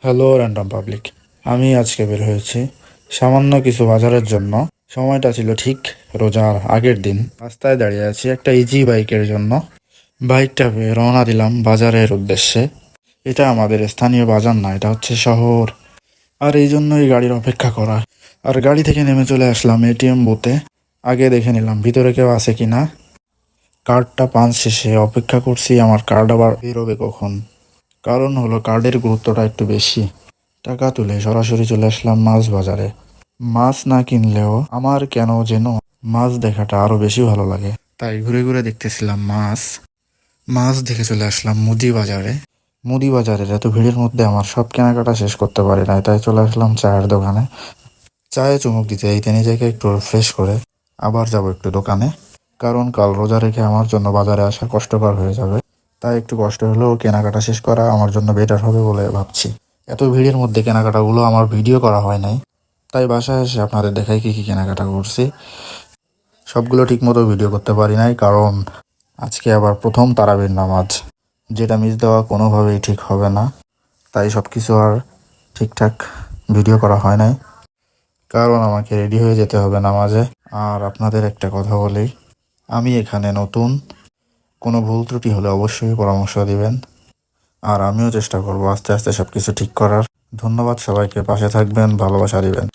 Hello random public. আমি আজকে বের হয়েছি সামান্য কিছু বাজারের জন্য। সময়টা ছিল ঠিক রোজার আগের দিন। রাস্তায় দাঁড়িয়ে আছি একটা ইজি বাইকের জন্য। বাইকটা পেয়ে রওনা দিলাম বাজারের উদ্দেশ্যে। এটা আমাদের স্থানীয় বাজার না, এটা হচ্ছে শহর। আর এই জন্যই গাড়ির অপেক্ষা করা। আর গাড়ি থেকে নেমে চলে আসলাম এটিএম বুথে। আগে দেখে নিলাম ভিতরে কেউ আছে কিনা। কার্ডটা পাঞ্চ শেষে অপেক্ষা করছি আমার কার্ড আবার বেরোবে কখন। কারণ হলো কার্ডের গুরুত্বটা একটু বেশি। টাকা তুলে সরাসরি চলে আসলাম মাছ বাজারে। মাছ না কিনলেও আমার কেন যেন মাছ দেখাটা আরো বেশি ভালো লাগে, তাই ঘুরে ঘুরে দেখতেছিলাম মাছ। মাছ দেখে চলে আসলাম মুদি বাজারে। মুদি বাজারের এত ভিড়ের মধ্যে আমার সব কেনাকাটা শেষ করতে পারি না, তাই চলে আসলাম চায়ের দোকানে। চায়ে চুমুক দিতে এইতে নিজেকে একটু ফ্রেশ করে আবার যাব একটু দোকানে। কারণ কাল রোজা রেখে আমার জন্য বাজারে আসা কষ্টকর হয়ে যাবে, তাই একটু কষ্ট হলেও কেনাকাটা শেষ করা আমার জন্য বেটার হবে বলে ভাবছি। এত ভিড়ের মধ্যে কেনাকাটাগুলো আমার ভিডিও করা হয় নাই, তাই বাসায় এসে আপনাদের দেখাই কি কি কেনাকাটা করছি। সবগুলো ঠিকমতো ভিডিও করতে পারি নাই, কারণ আজকে আবার প্রথম তারাবির নামাজ, যেটা মিস দেওয়া কোনোভাবেই ঠিক হবে না। তাই সব কিছু আর ঠিকঠাক ভিডিও করা হয় নাই, কারণ আমাকে রেডি হয়ে যেতে হবে নামাজে। আর আপনাদের একটা কথা বলি, আমি এখানে নতুন, কোনো ভুল ত্রুটি হলে অবশ্যই পরামর্শ দিবেন। আর আমিও চেষ্টা করব আস্তে আস্তে সব কিছু ঠিক করার। ধন্যবাদ সবাইকে, পাশে থাকবেন, ভালোবাসা দিবেন।